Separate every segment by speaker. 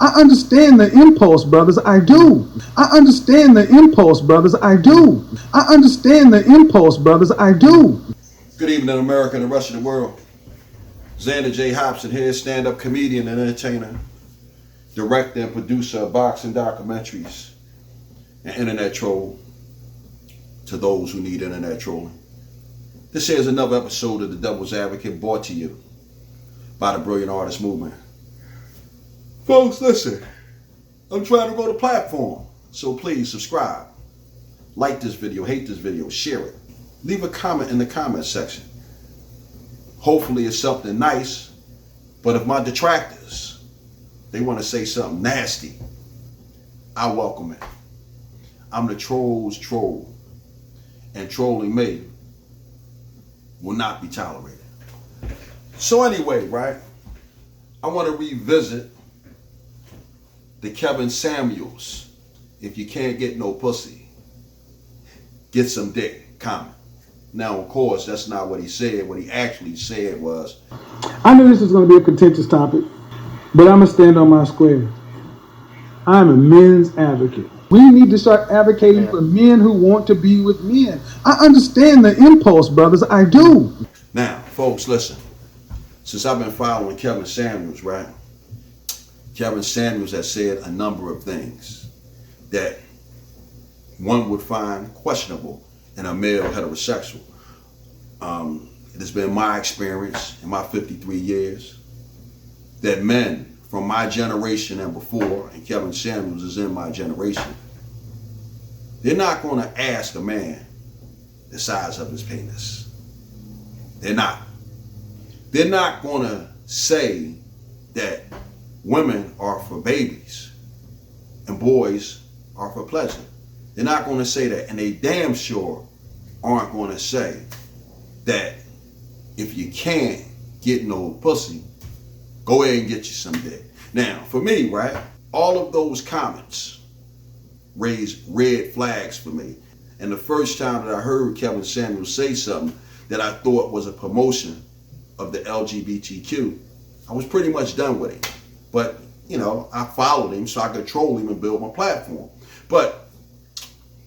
Speaker 1: I understand the impulse, brothers, I do. I understand the impulse, brothers, I do. I understand the impulse, brothers, I do.
Speaker 2: Good evening, America and the rest of the world. Xander J. Hobson here, stand-up comedian and entertainer, director and producer of boxing documentaries, and internet troll to those who need internet trolling. This here is another episode of The Devil's Advocate brought to you by the Brilliant Artist Movement. Folks, listen, I'm trying to grow the platform, so please subscribe, like this video, hate this video, share it. Leave a comment in the comment section. Hopefully it's something nice, but if my detractors, they want to say something nasty, I welcome it. I'm the troll's troll, and trolling me will not be tolerated. So anyway, right, I want to revisit the Kevin Samuels, if you can't get no pussy, get some dick comment. Now, of course, that's not what he said. What he actually said was,
Speaker 1: I knew this was going to be a contentious topic, but I'm going to stand on my square. I'm a men's advocate. We need to start advocating for men who want to be with men. I understand the impulse, brothers, I do.
Speaker 2: Now, folks, listen. Since I've been following Kevin Samuels, right? Kevin Samuels has said a number of things that one would find questionable in a male heterosexual. It has been my experience in my 53 years that men from my generation and before, and Kevin Samuels is in my generation, they're not going to ask a man the size of his penis. They're not. They're not going to say that women are for babies and boys are for pleasure. They're not going to say that, and they damn sure aren't going to say that if you can't get no pussy, go ahead and get you some dick. Now, for me, right, all of those comments raised red flags for me. And the first time that I heard Kevin Samuels say something that I thought was a promotion of the LGBTQ, I was pretty much done with it. But, you know, I followed him so I could troll him and build my platform. But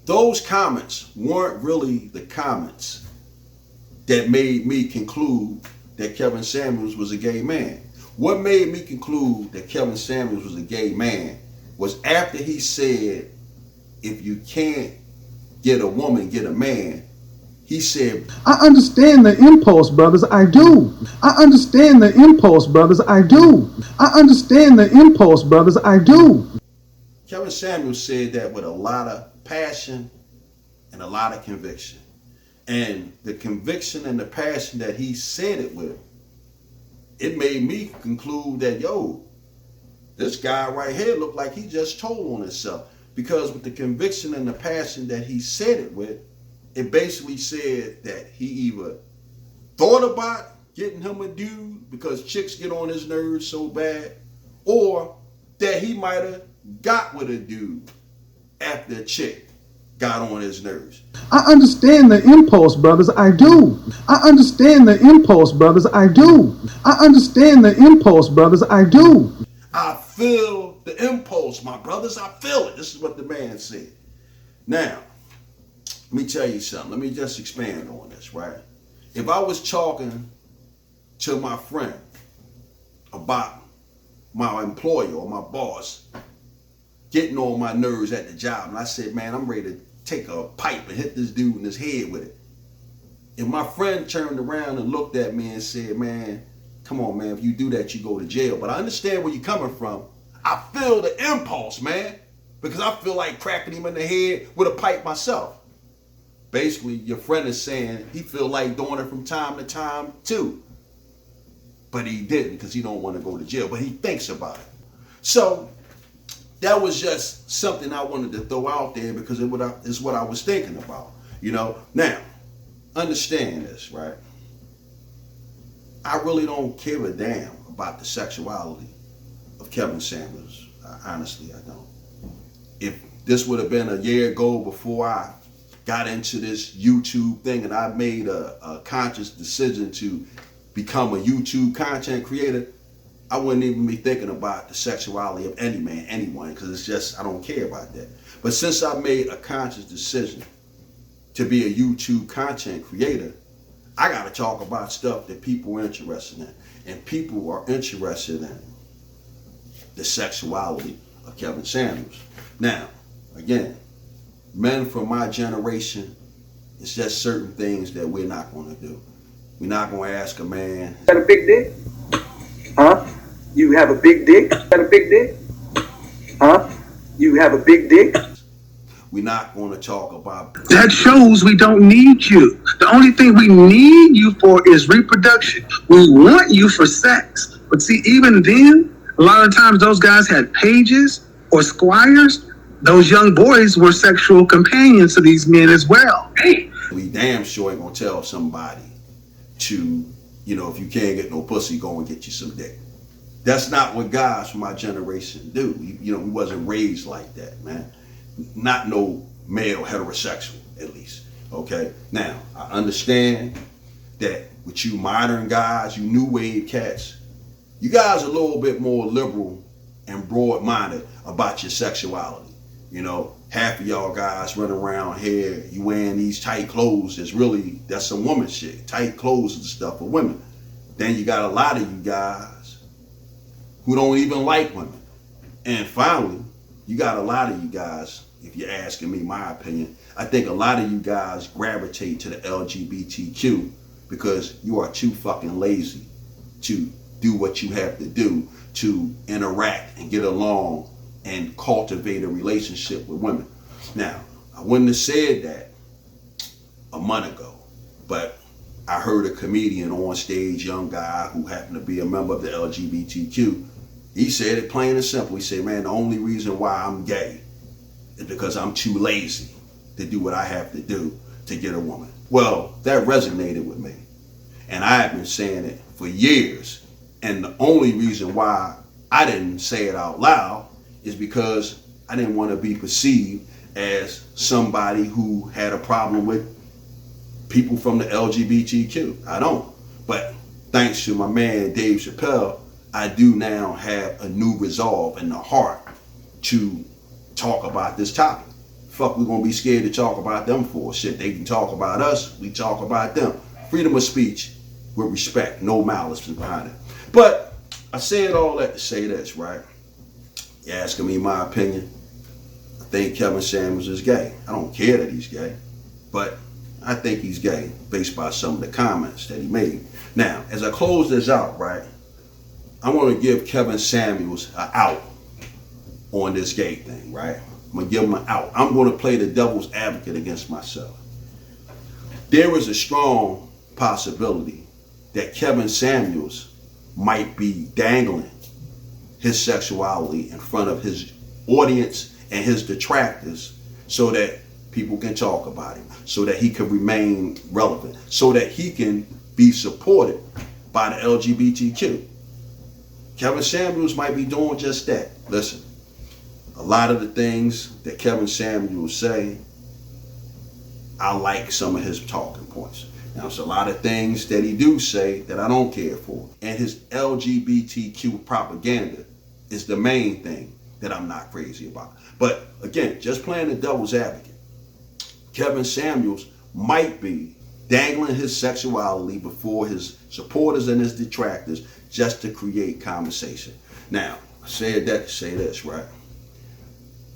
Speaker 2: those comments weren't really the comments that made me conclude that Kevin Samuels was a gay man. What made me conclude that Kevin Samuels was a gay man was after he said, if you can't get a woman, get a man, he said,
Speaker 1: I understand the impulse, brothers, I do. I understand the impulse, brothers, I do. I understand the impulse, brothers, I do.
Speaker 2: Kevin Samuels said that with a lot of passion and a lot of conviction. And the conviction and the passion that he said it with, it made me conclude that, yo, this guy right here looked like he just told on himself. Because with the conviction and the passion that he said it with, it basically said that he either thought about getting him a dude because chicks get on his nerves so bad, or that he might have got with a dude after a chick got on his nerves.
Speaker 1: I understand the impulse, brothers, I do. I understand the impulse, brothers, I do. I understand the impulse, brothers, I do.
Speaker 2: I feel the impulse, my brothers, I feel it. This is what the man said. Now, let me tell you something. Let me just expand on this, right? If I was talking to my friend about my employer or my boss getting on my nerves at the job, and I said, man, I'm ready to take a pipe and hit this dude in his head with it. If my friend turned around and looked at me and said, man, come on, man, if you do that, you go to jail. But I understand where you're coming from. I feel the impulse, man, because I feel like cracking him in the head with a pipe myself. Basically, your friend is saying he feel like doing it from time to time too. But he didn't because he don't want to go to jail, but he thinks about it. So that was just something I wanted to throw out there because it's what I was thinking about, you know. Now, understand this, right? I really don't give a damn about the sexuality of Kevin Samuels. Honestly, I don't. If this would have been a year ago before I got into this YouTube thing and I made a conscious decision to become a YouTube content creator, I wouldn't even be thinking about the sexuality of any man, anyone, because it's just, I don't care about that. But since I made a conscious decision to be a YouTube content creator, I got to talk about stuff that people are interested in. And people are interested in the sexuality of Kevin Samuels. Now, again, men from my generation, it's just certain things that we're not going to do. We're not going to ask a man.
Speaker 3: Got a big dick? Huh? You have a big dick? Got a big dick? Huh? You have a big dick?
Speaker 2: We're not going to talk about.
Speaker 4: That shows we don't need you. The only thing we need you for is reproduction. We want you for sex. But see, even then, a lot of times those guys had pages or squires. Those young boys were sexual companions to these men as well. Hey.
Speaker 2: We damn sure ain't going to tell somebody to, if you can't get no pussy, go and get you some dick. That's not what guys from my generation do. We wasn't raised like that, man. Not no male heterosexual, at least. Okay? Now, I understand that with you modern guys, you new wave cats, you guys are a little bit more liberal and broad-minded about your sexuality. Half of y'all guys running around here, you wearing these tight clothes, that's some woman shit. Tight clothes is stuff for women. Then you got a lot of you guys who don't even like women. And finally, you got a lot of you guys, if you're asking me my opinion, I think a lot of you guys gravitate to the LGBTQ because you are too fucking lazy to do what you have to do to interact and get along and cultivate a relationship with women. Now, I wouldn't have said that a month ago, but I heard a comedian on stage, young guy who happened to be a member of the LGBTQ. He said it plain and simple. He said, man, the only reason why I'm gay is because I'm too lazy to do what I have to do to get a woman. Well, that resonated with me. And I have been saying it for years. And the only reason why I didn't say it out loud is because I didn't want to be perceived as somebody who had a problem with people from the LGBTQ. I don't. But thanks to my man Dave Chappelle, I do now have a new resolve in the heart to talk about this topic. Fuck, we're gonna be scared to talk about them for? Shit, they can talk about us, we talk about them. Freedom of speech with respect, no malice behind it. But I said all that to say this, right? You're asking me my opinion. I think Kevin Samuels is gay. I don't care that he's gay, but I think he's gay based by some of the comments that he made. Now, as I close this out, right, I want to give Kevin Samuels an out on this gay thing, right? I'm going to give him an out. I'm going to play the devil's advocate against myself. There is a strong possibility that Kevin Samuels might be dangling his sexuality in front of his audience and his detractors so that people can talk about him, so that he can remain relevant, so that he can be supported by the LGBTQ. Kevin Samuels might be doing just that. Listen, a lot of the things that Kevin Samuels say, I like some of his talking points. Now, there's a lot of things that he do say that I don't care for. And his LGBTQ propaganda is the main thing that I'm not crazy about. But again, just playing the devil's advocate, Kevin Samuels might be dangling his sexuality before his supporters and his detractors just to create conversation. Now, I said that to say this, right?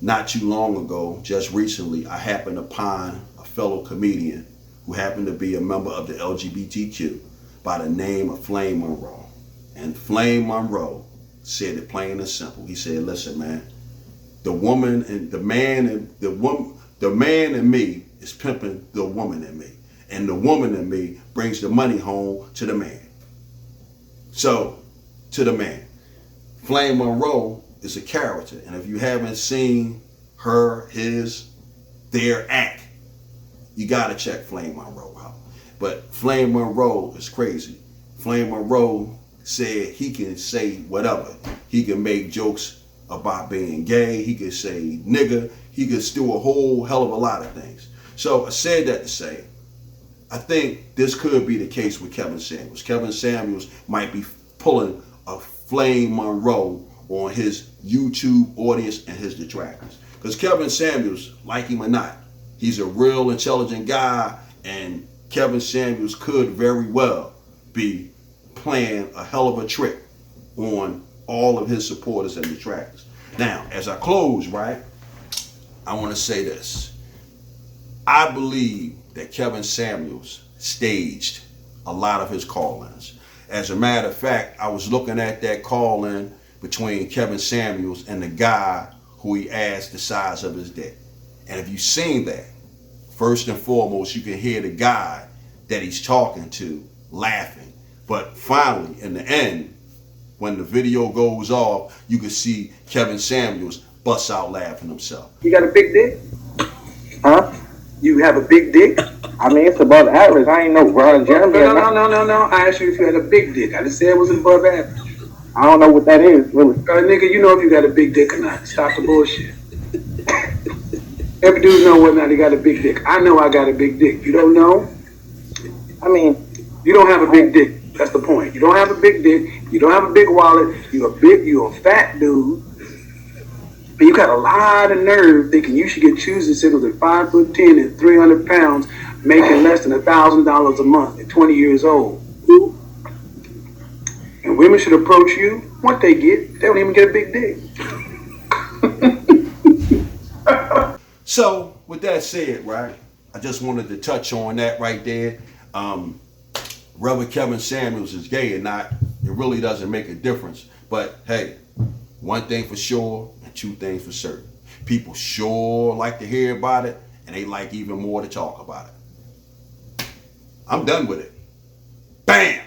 Speaker 2: Not too long ago, just recently, I happened upon a fellow comedian who happened to be a member of the LGBTQ by the name of Flame Monroe. And Flame Monroe said it plain and simple. He said, listen, man, the woman and the man and the man in me is pimping the woman in me. And the woman in me brings the money home to the man. So, to the man. Flame Monroe is a character. And if you haven't seen her, their act, you gotta check Flame Monroe out. But Flame Monroe is crazy. Flame Monroe said he can say whatever. He can make jokes about being gay. He can say nigga. He can do a whole hell of a lot of things. So I said that to say, I think this could be the case with Kevin Samuels. Kevin Samuels might be pulling a Flame Monroe on his YouTube audience and his detractors. Because Kevin Samuels, like him or not, he's a real intelligent guy, and Kevin Samuels could very well be playing a hell of a trick on all of his supporters and detractors. Now, as I close, right, I want to say this. I believe that Kevin Samuels staged a lot of his call-ins. As a matter of fact, I was looking at that call-in between Kevin Samuels and the guy who he asked the size of his dick. And if you've seen that, first and foremost, you can hear the guy that he's talking to laughing. But finally, in the end, when the video goes off, you can see Kevin Samuels bust out laughing himself.
Speaker 3: You got a big dick? Huh? You have a big dick?
Speaker 5: I mean, it's above average. I ain't no Ron Jeremy.
Speaker 3: No. I asked you if you had a big dick. I just said it was above average.
Speaker 5: I don't know what that is, really.
Speaker 3: Nigga, you know if you got a big dick or not. Stop the bullshit. Every dude know whether or not he got a big dick. I know I got a big dick. You don't know?
Speaker 5: I mean,
Speaker 3: You don't have a big dick. That's the point. You don't have a big dick. You don't have a big wallet. You're a fat dude. But you got a lot of nerve thinking you should get choosing signals at 5'10" and 300 pounds, making less than $1,000 a month at 20 years old. And women should approach you. What they get, they don't even get a big dick.
Speaker 2: So, with that said, right, I just wanted to touch on that right there. Whether Kevin Samuels is gay or not, it really doesn't make a difference. But hey, one thing for sure and two things for certain. People sure like to hear about it, and they like even more to talk about it. I'm done with it. Bam!